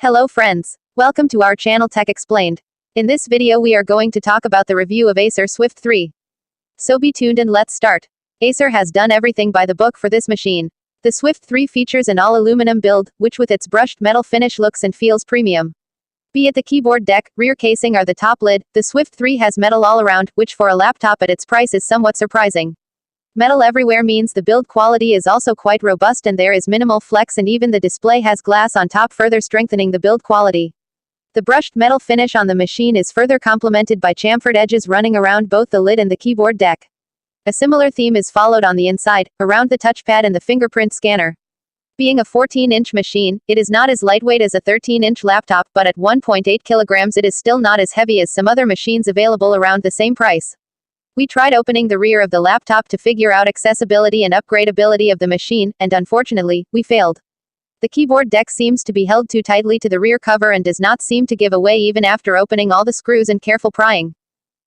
Hello friends. Welcome to our channel Tech Explained. In this video we are going to talk about the review of Acer Swift 3. So be tuned and let's start. Acer has done everything by the book for this machine. The Swift 3 features an all-aluminum build, which with its brushed metal finish looks and feels premium. Be it the keyboard deck, rear casing or the top lid, the Swift 3 has metal all around, which for a laptop at its price is somewhat surprising. Metal everywhere means the build quality is also quite robust and there is minimal flex, and even the display has glass on top, further strengthening the build quality. The brushed metal finish on the machine is further complemented by chamfered edges running around both the lid and the keyboard deck. A similar theme is followed on the inside, around the touchpad and the fingerprint scanner. Being a 14-inch machine, it is not as lightweight as a 13-inch laptop, but at 1.8 kilograms it is still not as heavy as some other machines available around the same price. We tried opening the rear of the laptop to figure out accessibility and upgradability of the machine, and unfortunately, we failed. The keyboard deck seems to be held too tightly to the rear cover and does not seem to give away even after opening all the screws and careful prying.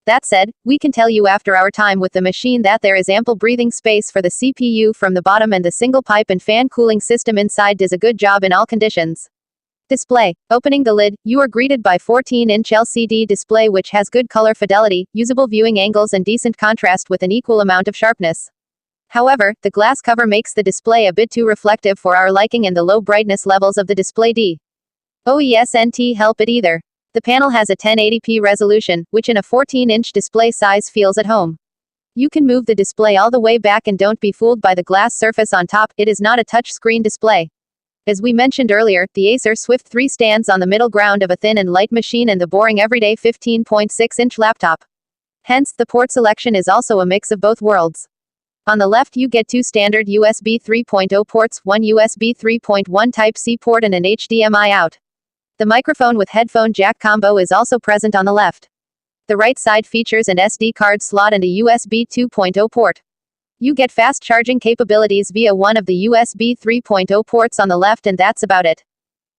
That said, we can tell you after our time with the machine that there is ample breathing space for the CPU from the bottom, and the single pipe and fan cooling system inside does a good job in all conditions. Display. Opening the lid, you are greeted by 14-inch LCD display which has good color fidelity, usable viewing angles and decent contrast with an equal amount of sharpness. However, the glass cover makes the display a bit too reflective for our liking, and the low brightness levels of the display don't help it either. The panel has a 1080p resolution, which in a 14-inch display size feels at home. You can move the display all the way back and don't be fooled by the glass surface on top, it is not a touch-screen display. As we mentioned earlier, the Acer Swift 3 stands on the middle ground of a thin and light machine and the boring everyday 15.6-inch laptop. Hence, the port selection is also a mix of both worlds. On the left you get two standard USB 3.0 ports, one USB 3.1 Type-C port and an HDMI out. The microphone with headphone jack combo is also present on the left. The right side features an SD card slot and a USB 2.0 port. You get fast charging capabilities via one of the USB 3.0 ports on the left, and that's about it.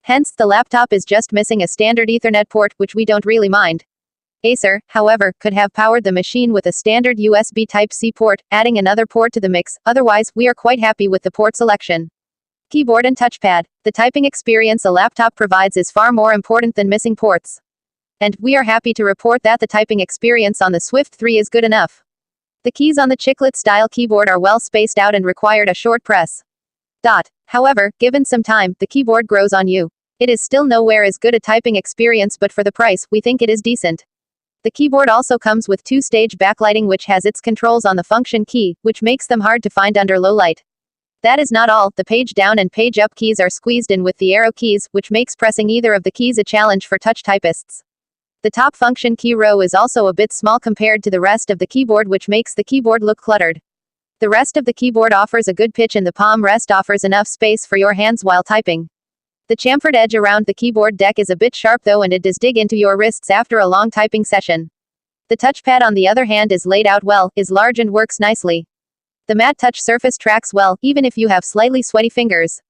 Hence, the laptop is just missing a standard Ethernet port, which we don't really mind. Acer, however, could have powered the machine with a standard USB Type-C port, adding another port to the mix. Otherwise, we are quite happy with the port selection. Keyboard and touchpad. The typing experience a laptop provides is far more important than missing ports. And we are happy to report that the typing experience on the Swift 3 is good enough. The keys on the chiclet-style keyboard are well spaced out and required a short press. However, given some time, the keyboard grows on you. It is still nowhere as good a typing experience, but for the price, we think it is decent. The keyboard also comes with two-stage backlighting which has its controls on the function key, which makes them hard to find under low light. That is not all, the page down and page up keys are squeezed in with the arrow keys, which makes pressing either of the keys a challenge for touch typists. The top function key row is also a bit small compared to the rest of the keyboard, which makes the keyboard look cluttered. The rest of the keyboard offers a good pitch and the palm rest offers enough space for your hands while typing. The chamfered edge around the keyboard deck is a bit sharp though, and it does dig into your wrists after a long typing session. The touchpad on the other hand is laid out well, is large and works nicely. The matte touch surface tracks well, even if you have slightly sweaty fingers.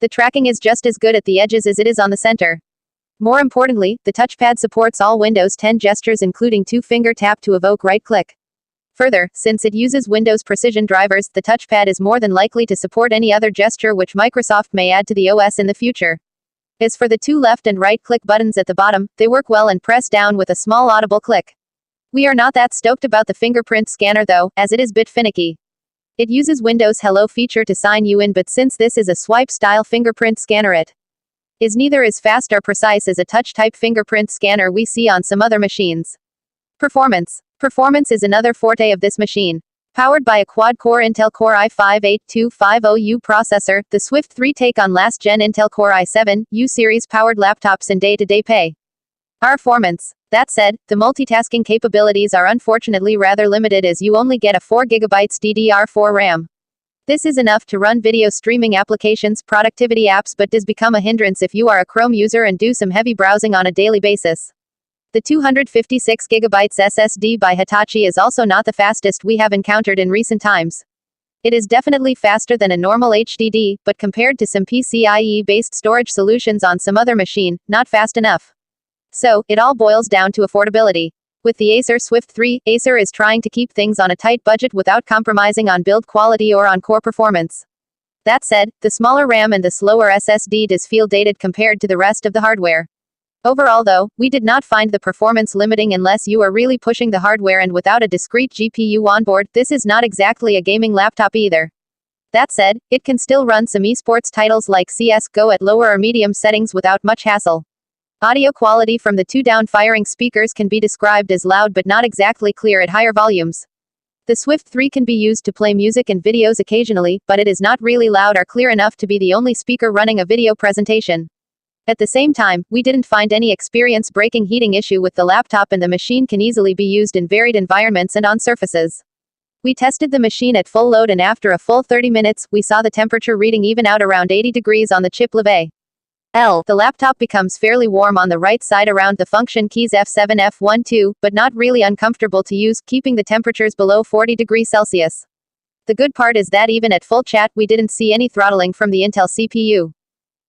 The tracking is just as good at the edges as it is on the center. More importantly, the touchpad supports all Windows 10 gestures including two-finger tap to evoke right-click. Further, since it uses Windows Precision drivers, the touchpad is more than likely to support any other gesture which Microsoft may add to the OS in the future. As for the two left and right-click buttons at the bottom, they work well and press down with a small audible click. We are not that stoked about the fingerprint scanner though, as it is a bit finicky. It uses Windows Hello feature to sign you in, but since this is a swipe-style fingerprint scanner, it is neither as fast or precise as a touch-type fingerprint scanner we see on some other machines. Performance. Performance is another forte of this machine. Powered by a quad-core Intel Core i5-8250U processor, the Swift 3 take on last-gen Intel Core i7-U series powered laptops in day-to-day pay. Performance. That said, the multitasking capabilities are unfortunately rather limited as you only get a 4GB DDR4 RAM. This is enough to run video streaming applications, productivity apps, but does become a hindrance if you are a Chrome user and do some heavy browsing on a daily basis. The 256GB SSD by Hitachi is also not the fastest we have encountered in recent times. It is definitely faster than a normal HDD, but compared to some PCIe-based storage solutions on some other machine, not fast enough. So, it all boils down to affordability. With the Acer Swift 3, Acer is trying to keep things on a tight budget without compromising on build quality or on core performance. That said, the smaller RAM and the slower SSD does feel dated compared to the rest of the hardware. Overall though, we did not find the performance limiting unless you are really pushing the hardware, and without a discrete GPU onboard, this is not exactly a gaming laptop either. That said, it can still run some esports titles like CS:GO at lower or medium settings without much hassle. Audio quality from the two down-firing speakers can be described as loud but not exactly clear at higher volumes. The Swift 3 can be used to play music and videos occasionally, but it is not really loud or clear enough to be the only speaker running a video presentation. At the same time, we didn't find any experience-breaking heating issue with the laptop, and the machine can easily be used in varied environments and on surfaces. We tested the machine at full load, and after a full 30 minutes, we saw the temperature reading even out around 80 degrees on the chip level. The laptop becomes fairly warm on the right side around the function keys F7 F1 but not really uncomfortable to use, keeping the temperatures below 40 degrees Celsius. The good part is that even at full chat we didn't see any throttling from the Intel CPU.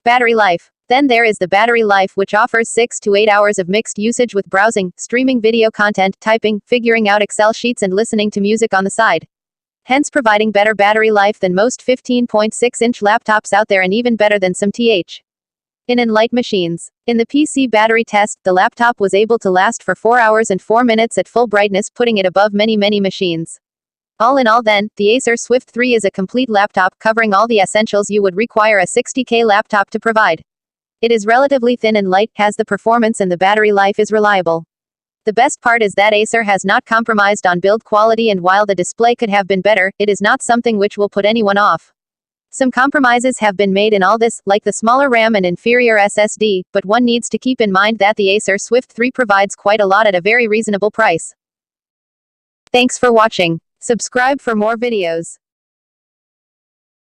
Battery life. Then there is the battery life, which offers 6 to 8 hours of mixed usage with browsing, streaming video content, typing, figuring out Excel sheets and listening to music on the side. Hence providing better battery life than most 15.6-inch laptops out there, and even better than some in light machines. In the PC battery test, the laptop was able to last for 4 hours and 4 minutes at full brightness, putting it above many machines. All in all then, the Acer Swift 3 is a complete laptop covering all the essentials you would require a 60K laptop to provide. It is relatively thin and light, has the performance, and the battery life is reliable. The best part is that Acer has not compromised on build quality, and while the display could have been better, it is not something which will put anyone off. Some compromises have been made in all this, like the smaller RAM and inferior SSD, but one needs to keep in mind that the Acer Swift 3 provides quite a lot at a very reasonable price. Thanks for watching. Subscribe for more videos.